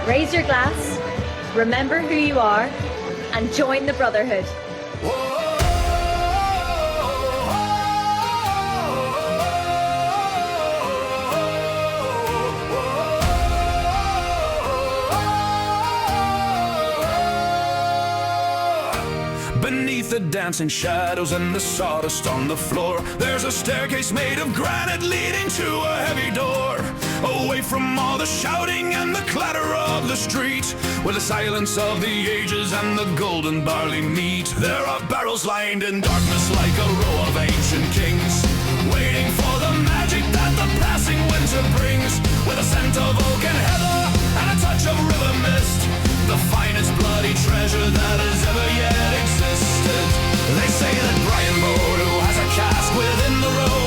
Raise your glass, remember who you are, and join the Brotherhood. Beneath the dancing shadows and the sawdust on the floor, there's a staircase made of granite leading to a heavy door. Away from all the shouting and the clatter of the street, where the silence of the ages and the golden barley meet. There are barrels lined in darkness like a row of ancient kings, waiting for the magic that the passing winter brings. With a scent of oak and heather and a touch of river mist, the finest bloody treasure that has ever yet existed. They say that Brian Boru has a cask within the row,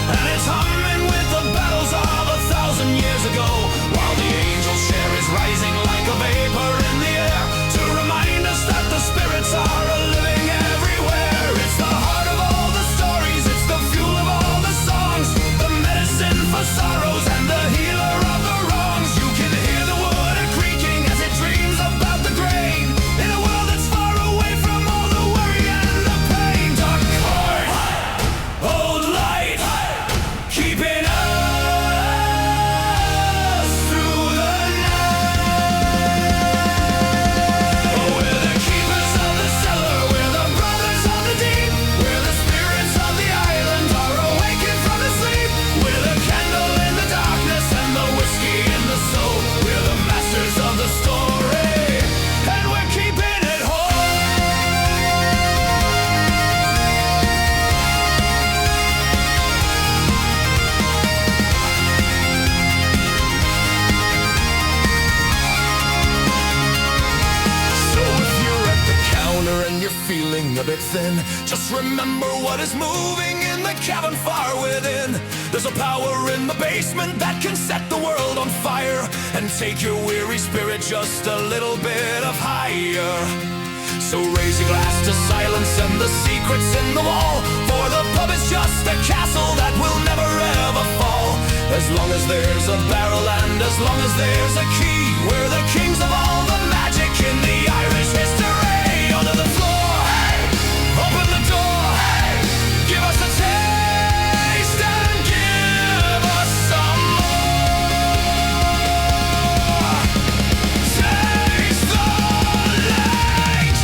and it's humming with the battles of 1,000 years ago, while the angel's share is rising like a vapor in the air, to remind us that the spirits are living everywhere. It's the heart of all the stories, it's the fuel of all the songs, the medicine for sorrows and the healer of the wrongs. You can hear the wood creaking as it dreams about the grain, in a world that's far away from all the worry and the pain. Dark heart, old light, keeping us through the night. We're the keepers of the cellar, we're the brothers of the deep, we're the spirits of the island, are awakened from the sleep. We're the candle in the darkness and the whiskey in the soul, we're the masters of the story, and we're keeping it whole. So if you're at the counter and you're feeling a bit thin, just remember what is moving in the cabin far within. There's a power in the basement that can set the world on fire and take your weary spirit just a little bit of higher. So raise your glass to silence and the secrets in the wall, for the pub is just a castle that will never ever fall. As long as there's a barrel and as long as there's a key, we're the kings of all the magic in the Irish history. Onto the floor, open the door, give us a taste and give us some more. Taste the legend.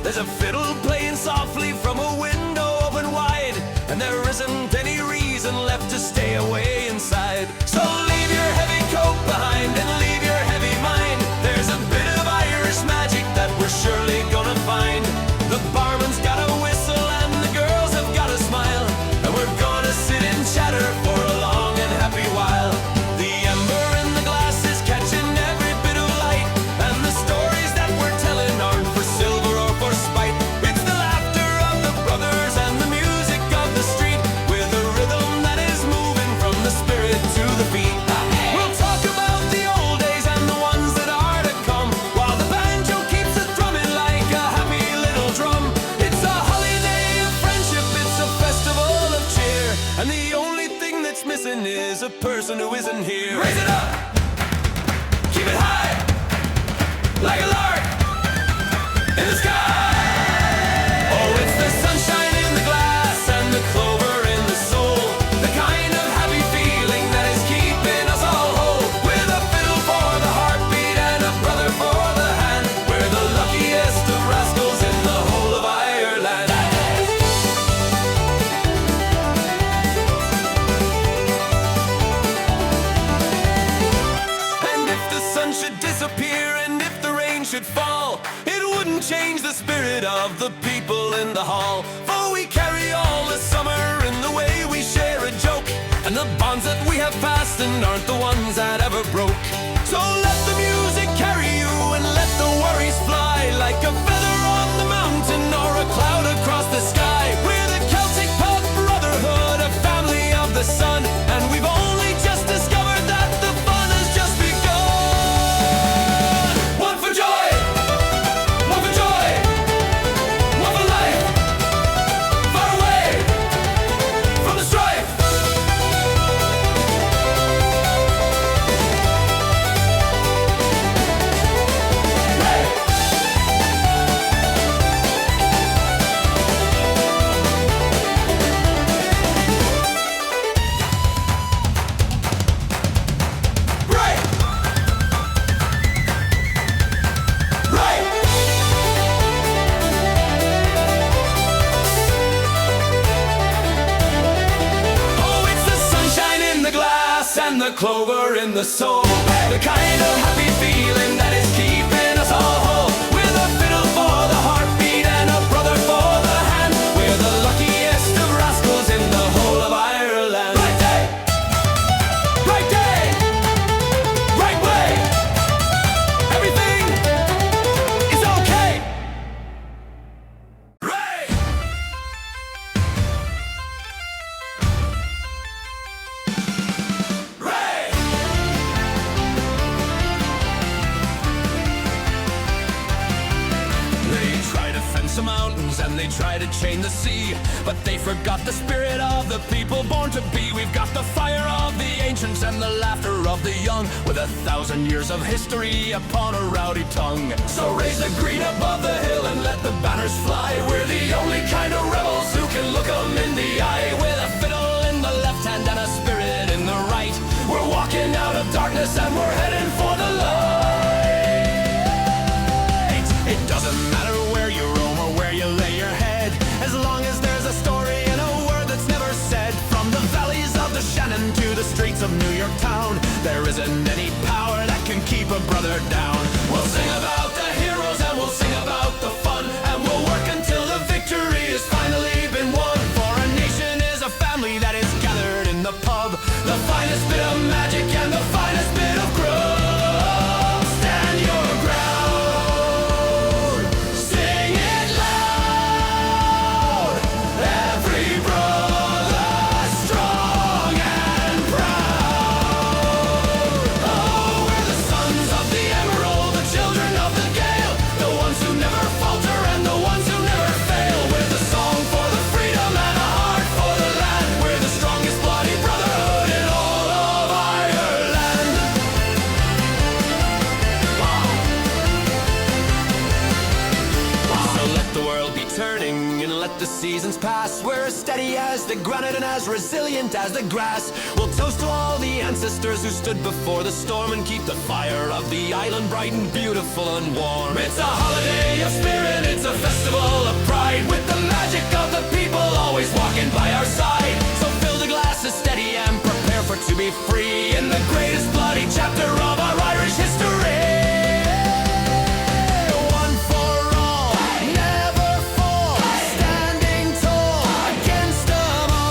There's a fiddle playing softly from a window open wide, and there isn't any reason left to stay away inside. So leave your heavy coat behind and leave your heavy mind. There's a bit of Irish magic that we're surely gonna find. The barman's got a whistle and the girls have got a smile, and we're gonna sit and chatter for a long and happy while. The ember in the glass is catching every bit of light, and the stories that we're telling aren't for silver or for spite. It's the laughter of the brothers and the music of the street, with a rhythm that is moving from the spirit to the feet. person who isn't here. Raise it up, keep it high, like a lark in the sky. Oh, it's the sunshine in the glass and the clover in the soul, the kind of happy feeling that is keeping us all whole. With a fiddle for the heartbeat and a brother for the hand, we're the luckiest of rascals in the whole of Ireland. And if the sun should disappear and if the rain should fall, it wouldn't change the spirit of the people in the hall. For we carry all the summer in the way we share a joke, and the bonds that we have passed and aren't the ones that ever broke. So let the music carry you and let the worries fly, like a feather on the mountain or a cloud across the sky. We're the Celtic Pub Brotherhood, a family of the sun, and we've only just discovered that the fun has just begun. One for joy, one for joy, one for life, far away from the strife. Right, right. Oh, it's the sunshine in the glass and the clover in the soul, the kind of happy feeling that is keeping us all whole. With a fiddle for the heartbeat and a brother for the hand, we're the luckiest of rascals in the whole of Ireland. Right day, right day, right way, everything is okay. Right. Right. They try to fence the mountains and they try to chain the sea, but they forgot the spirit of the people born to be. We've got the fire of the ancients and the laughter of the young, with 1,000 years of history upon a rowdy tongue. So raise the green above the hill and let the banners fly. We're the only kind of rebels who can look 'em in the eye. With a fiddle in the left hand and a spirit in the right, we're walking out of darkness and we're heading for the light. It doesn't matter where you roam or where you lay your head, as long as there's a story and a word that's never said. From the valleys of the Shannon to the streets of New York town, there isn't any power that can keep a brother down. We'll sing about the heroes and we'll sing about the fun, and we'll work until the victory has finally been won. For a nation is a family that is gathered in the pub, the finest bit of magic and the finest bit of grub. Stand your ground, sing it loud, every brother strong and proud. Oh, we're the sons of the emerald, the children of the gale, the ones who never falter and the ones who never fail. With a song for the freedom and a heart for the land, we're the strongest bloody brotherhood in all of Ireland. So let the world be turning and let the seasons pass. We're as steady as the granite and as resilient as the grass. We'll toast to all the ancestors who stood before the storm and keep the fire of the island bright and beautiful and warm. It's a holiday of spirit, it's a festival of pride, with the magic of the people always walking by our side. So fill the glasses steady and prepare for to be free in the greatest bloody chapter of our Irish history. One for all, never fall, standing tall against them all.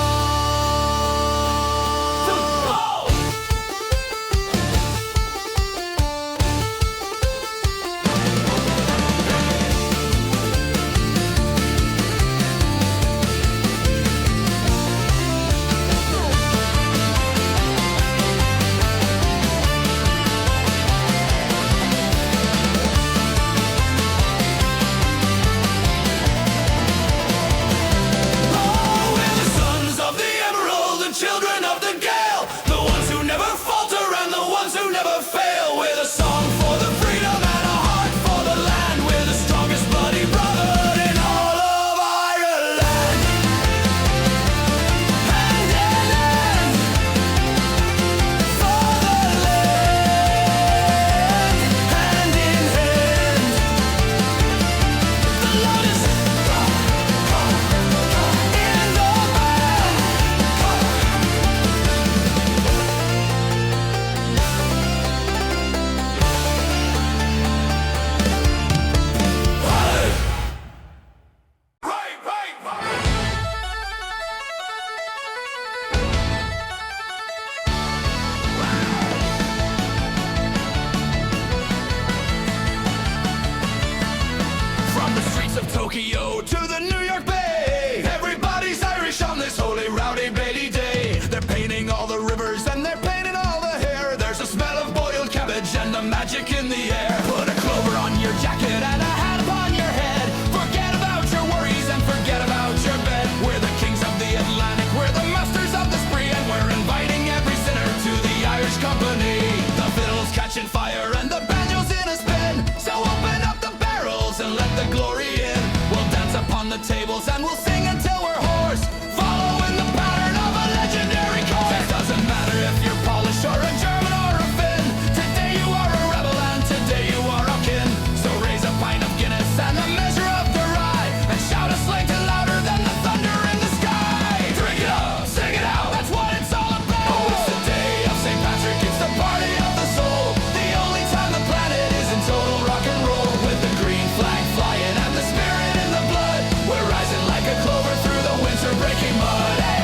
magic in the air. Put a clover on your jacket and a hat upon your head. Forget about your worries and forget about your bed. We're the kings of the Atlantic, we're the masters of the spree, and we're inviting every sinner to the Irish company. The fiddle's catching fire and the banjo's in a spin, so open up the barrels and let the glory in. We'll dance upon the tables and we'll sing until we're hoarse, following the pattern of a legendary course. It doesn't matter if you're Polish or a German or a Finn. Today you are a rebel and today you are our kin. So raise a pint of Guinness and a measure of the rye, and shout a Sláinte louder than the thunder in the sky. Drink it up, sing it out, that's what it's all about. Oh, it's the day of St. Patrick, it's the party of the soul. The only time the planet is in total rock and roll. With the green flag flying and the spirit in the blood, we're rising like a clover through the winter breaking mud. Hey!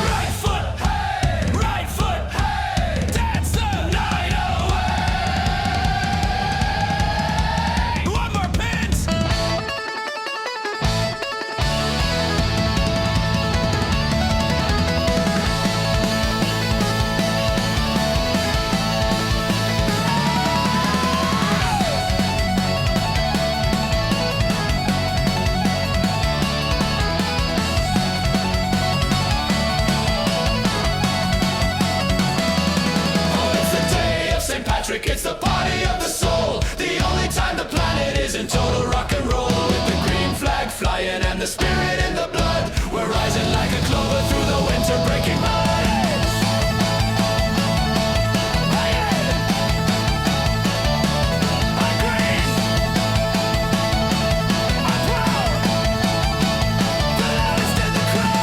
Right foot, hey! Right foot, hey! Dance the night away! One more pinch! Oh, it's the day of St. Patrick, it's the party of the soul. The only time the planet is in total rock and roll. With the green flag flying and the spirit in the blood, we're rising like a clover through the winter breaking mud. I'm green, I'm proud, the loudest in the crowd.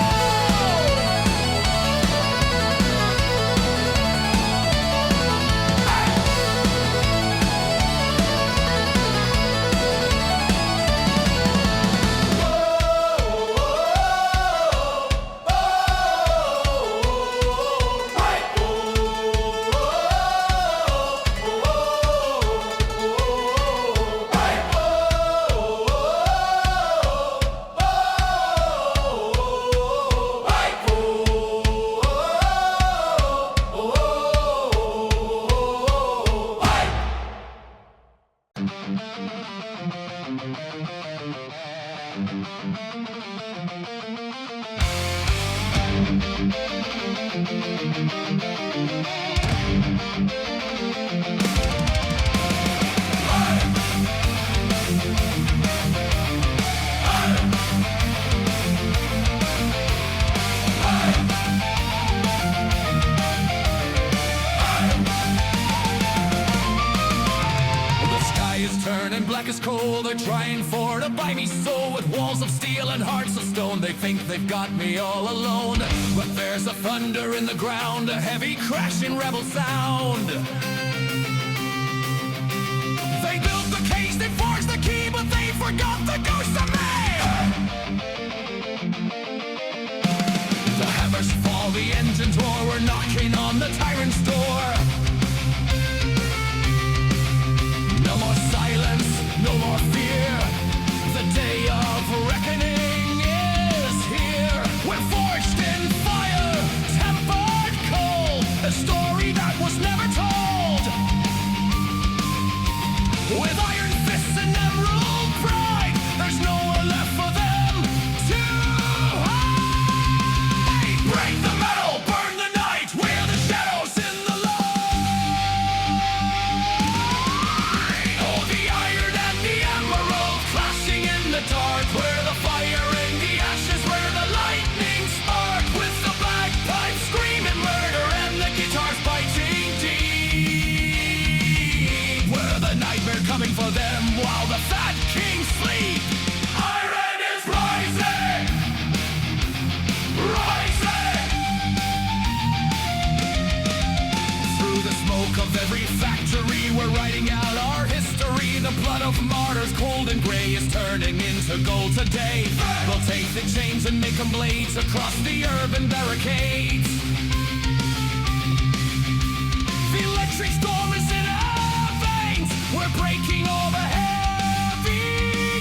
The sky is turning black as coal. They're trying to buy me soul with walls of steel and hearts of stone. They think they've got me all alone, but there's a thunder in the ground, a heavy crashing rebel sound. They built the cage, they forged the key, but they forgot the ghost of me. The hammers fall, the engines roar, we're knocking on the tyrant's door. No more silence, no more fear. The day of reckoning is here. We're forged in fire, tempered cold, a story that was never told. With iron fists and emerald pride, there's nowhere left for them to hide. Break the metal, burn the night, we're the shadows in the light. Oh, the iron and the emerald clashing in the dark, where the fire in the ashes, where the lightning spark. With the bagpipes screaming murder and the guitars biting deep, where the nightmare coming for them while the fat kings sleep. Iron is rising, rising. Through the smoke of every factory, we're writing out our history. The blood of martyrs, cold and gray, is turning into gold today. We'll take the chains and make them blades across the urban barricades. The electric storm is in our veins. We're breaking all the heavy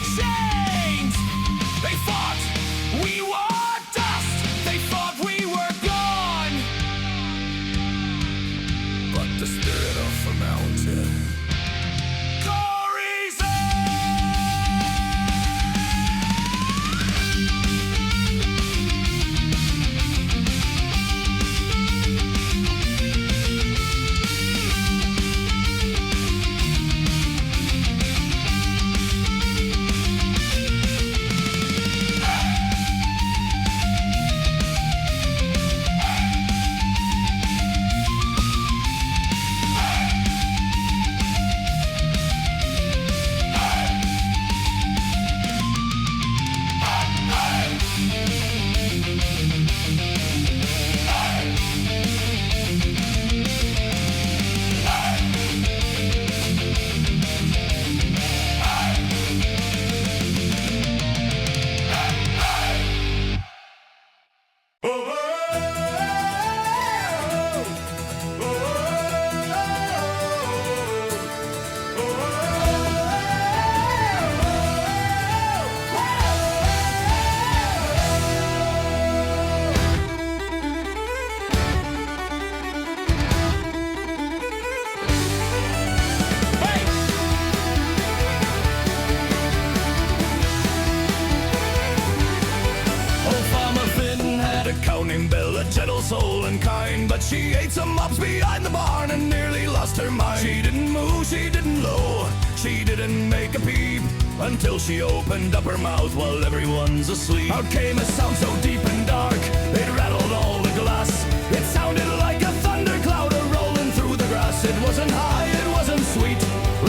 soul and kind, but she ate some mops behind the barn and nearly lost her mind. She didn't moo, she didn't low, she didn't make a peep, until she opened up her mouth while everyone's asleep. Out came a sound so deep and dark, it rattled all the glass. It sounded like a thundercloud rolling through the grass. It wasn't high, it wasn't sweet,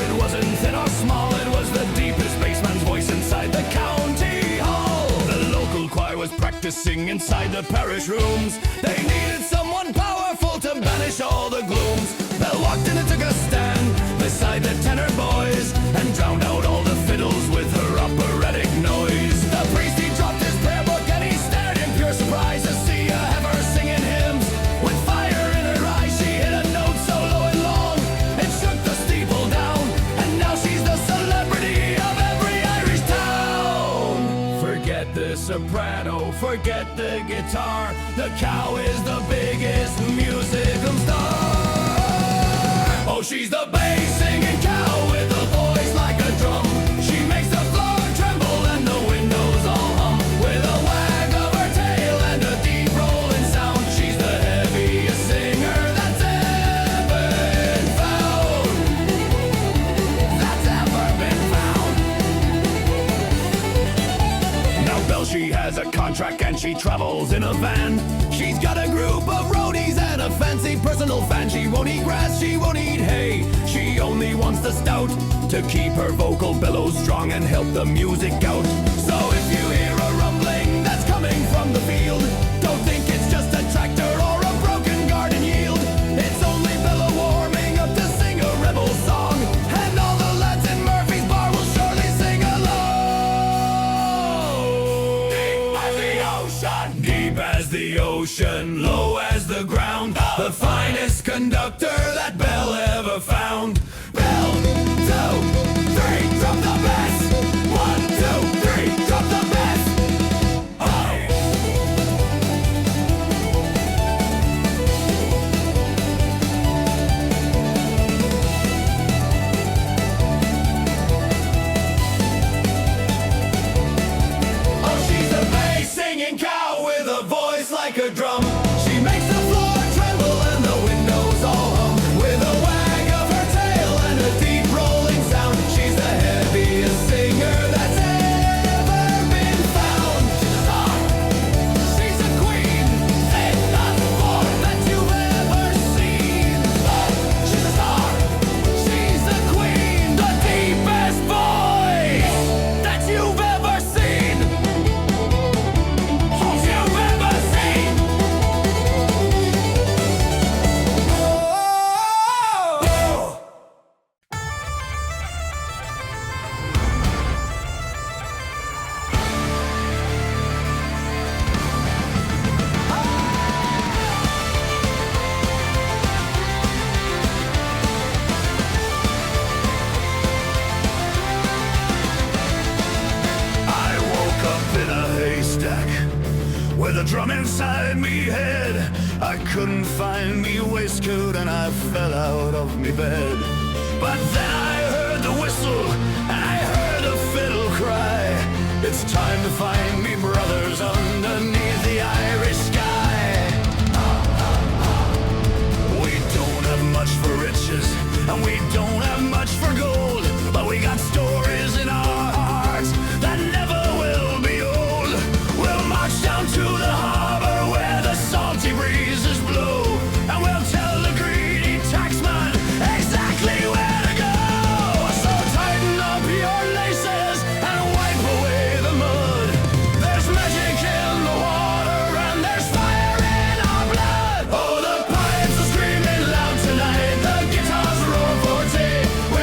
it wasn't thin or small, it was the deepest bassman's voice inside the county hall. The local choir was practicing inside the parish rooms. They needed someone powerful to banish all the glooms. Belle walked in and took a stand beside the tenor boys and drowned out all the fiddles with her operatic noise. The priest, he dropped his prayer book and he stared in pure surprise to see a heifer singing hymns with fire in her eyes. She hit a note so low and long it shook the steeple down, and now she's the celebrity of every Irish town. Forget the soprano, forget the guitar, the cow is the biggest musical star. Oh, she's the bass singing cow with a voice like a drum. She makes the floor tremble and the windows all hum. With a wag of her tail and a deep rolling sound, she's the heaviest singer that's ever been found. That's ever been found. Now Belle, she has a contract and she travels in a van. She's got a group of roadies and a fancy personal fan. She won't eat grass, she won't eat hay, she only wants the stout to keep her vocal billows strong and help the music out. So if you hear a rumbling that's coming from the field, don't think it's just a tractor or a broken garden yield. It's only Bella warming up to sing a rebel song, and all the lads in Murphy's bar will surely sing along. Deep as the ocean, deep as the ocean, low as the ground, the finest conductor that Belle ever found. Belle, 2, 3, drop the bass. 1, 2, 3, drop the bass. Oh. Oh, she's a bass singing cow with a voice like a drum. She makes the floor tremble and the windows all hum. With a wag of her tail and a deep rolling sound, she's the heaviest singer that's ever been found. She's a star, she's a queen, ain't nothing more that you've ever seen. She's a star, she's a queen, the deepest voice that you've ever seen. You've ever seen. I woke up in a haystack with a drum inside me head. I couldn't find me waistcoat and I fell out of me bed. But then I heard the whistle and I heard a fiddle cry. It's time to find me brothers underneath the Irish sky. We don't have much for riches and we don't have much for gold, but we got stories in our hearts that never will be old. We'll march down to the harbor where the salty breezes blow, and we'll tell the greedy taxman exactly where to go. So tighten up your laces and wipe away the mud. There's magic in the water and there's fire in our blood. Oh, the pipes are screaming loud tonight, the guitars roar forte. We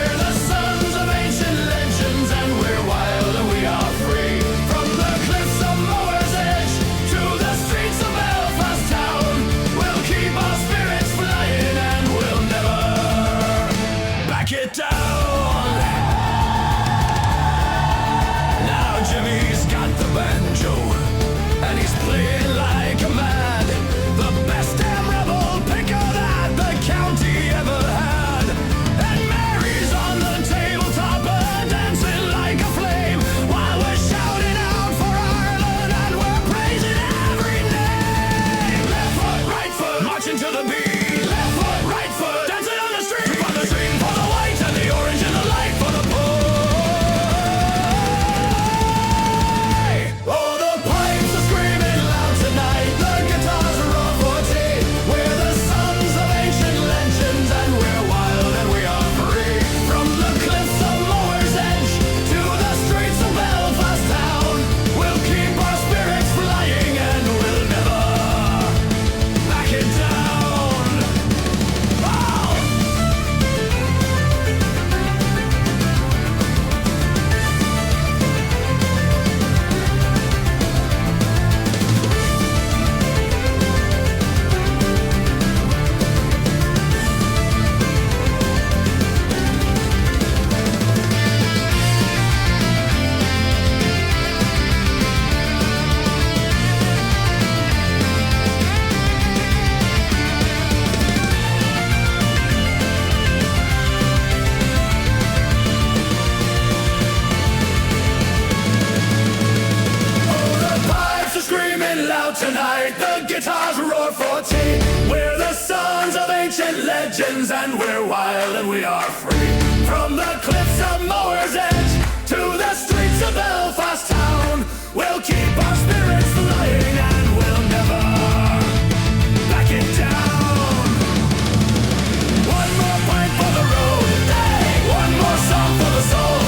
tonight the guitars roar for tea. We're the sons of ancient legends, and we're wild and we are free. From the cliffs of Mower's Edge to the streets of Belfast town, we'll keep our spirits flying and we'll never back it down. One more pint for the road, one more song for the soul.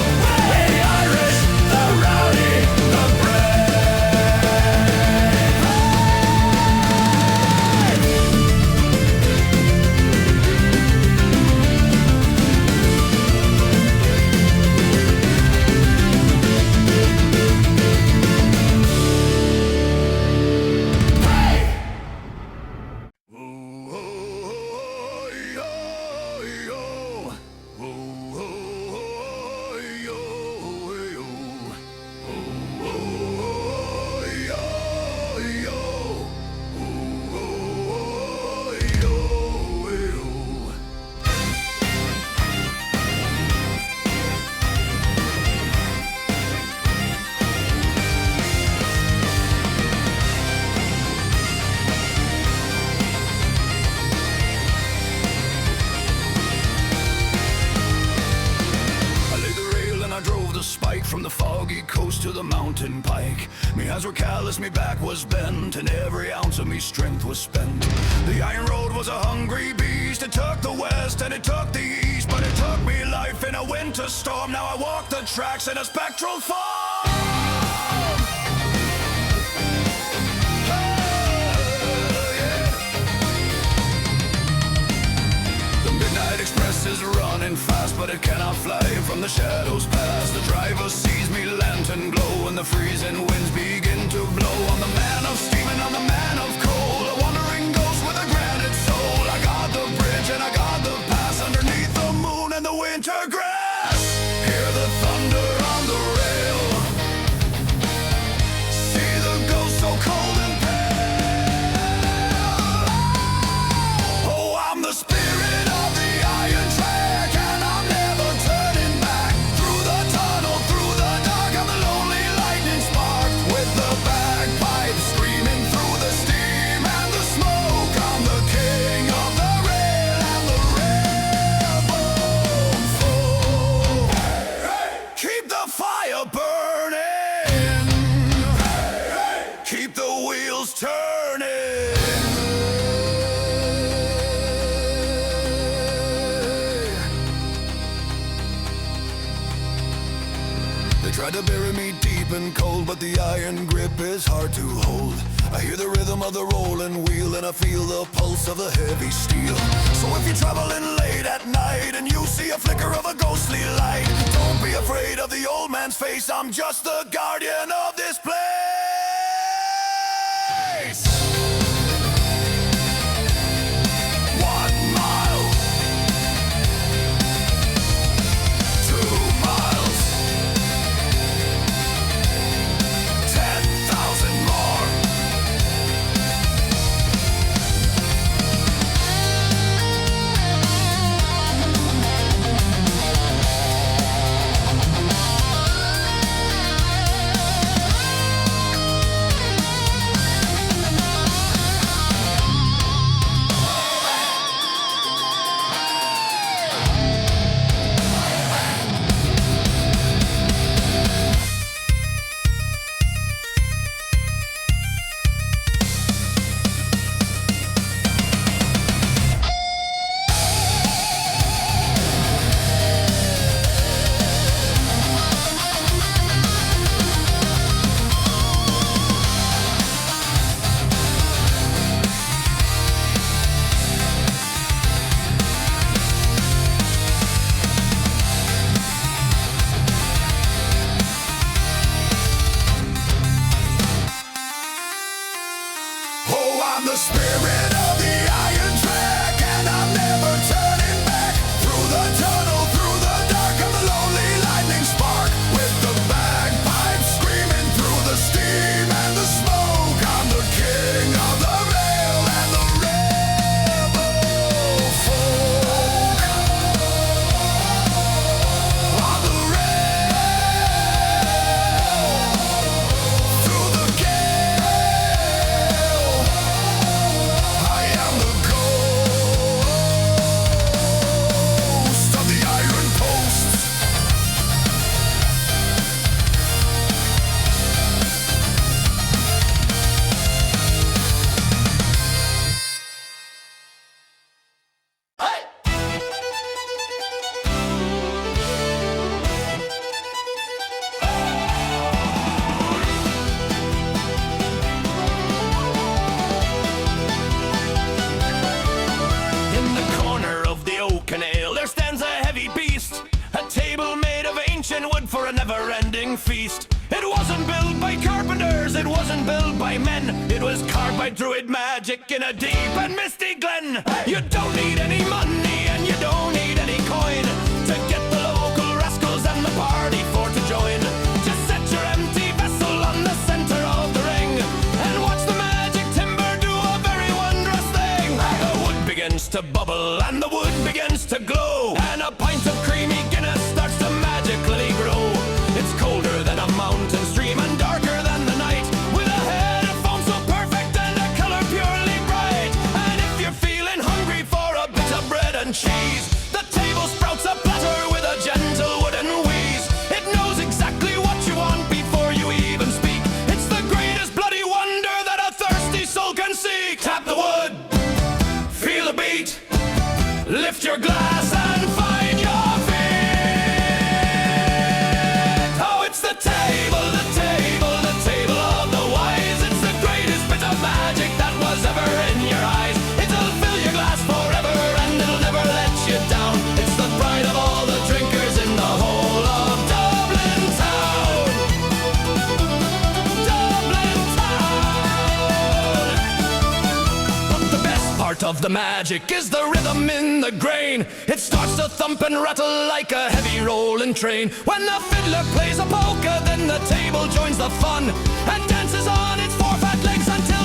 The Irish, the rowdy, the brave. From the foggy coast to the mountain pike, me hands were callous, me back was bent, and every ounce of me strength was spent. The iron road was a hungry beast. It took the west and it took the east, but it took me life in a winter storm. Now I walk the tracks in a spectral form. Midnight Express is running fast, but it cannot fly from the shadows past. The driver sees me lantern glow, and the freezing winds begin to blow. On the man of steam and on the man of coal, a wandering ghost with a granite soul. I got the bridge and I got the pass, underneath the moon and the winter grass. Hear the thunder on the rail, see the ghost so cold and pale. Oh, I'm the spirit of the iron track, and I'm never turning back. Through the tunnel, through the dark, I'm the lonely lightning spark. With the bagpipes screaming through the steam and the smoke, I'm the king of the rail and the railroad folk. Keep the fire burning, keep the wheels turning. They tried to bury me deep and cold, but the iron grip is hard to hold. I hear the rhythm of the rolling wheel, and I feel the pulse of the heavy steel. So if you're traveling late at night and you see a flicker of a ghostly light, don't be afraid of the old man's face. I'm just the guardian of this place. 1 mile, 2 miles, 10,000 more. chopping wood for a never-ending feast. It wasn't built by carpenters, it wasn't built by men. It was carved by druid magic in a deep and misty glen. You don't need any money and you don't need any coin to get the local rascals and the party for to join. Just set your empty vessel on the center of the ring and watch the magic timber do a very wondrous thing. The wood begins to bubble and the wood begins to glow, and a pint of creamy Guinness starts to magically grow. It's colder than a mountain stream and darker than the night, with a head of foam so perfect and a color purely bright. And if you're feeling hungry for a bit of bread and cheese, the table sprouts a platter with a gentle wooden wheeze. It knows exactly what you want before you even speak. It's the greatest bloody wonder that a thirsty soul can seek. Tap the wood, feel the beat, lift your glass and find your feet. Oh, it's the table, the table, the table of the wise. It's the greatest bit of magic that was ever in your eyes. It'll fill your glass forever and it'll never let you down. It's the pride of all the drinkers in the whole of Dublin town. Dublin town. But the best part of the magic is the rhythm in the grain. It starts to thump and rattle like a heavy rolling train. When the fiddler plays a polka, then the table joins the fun and dances on its four fat legs until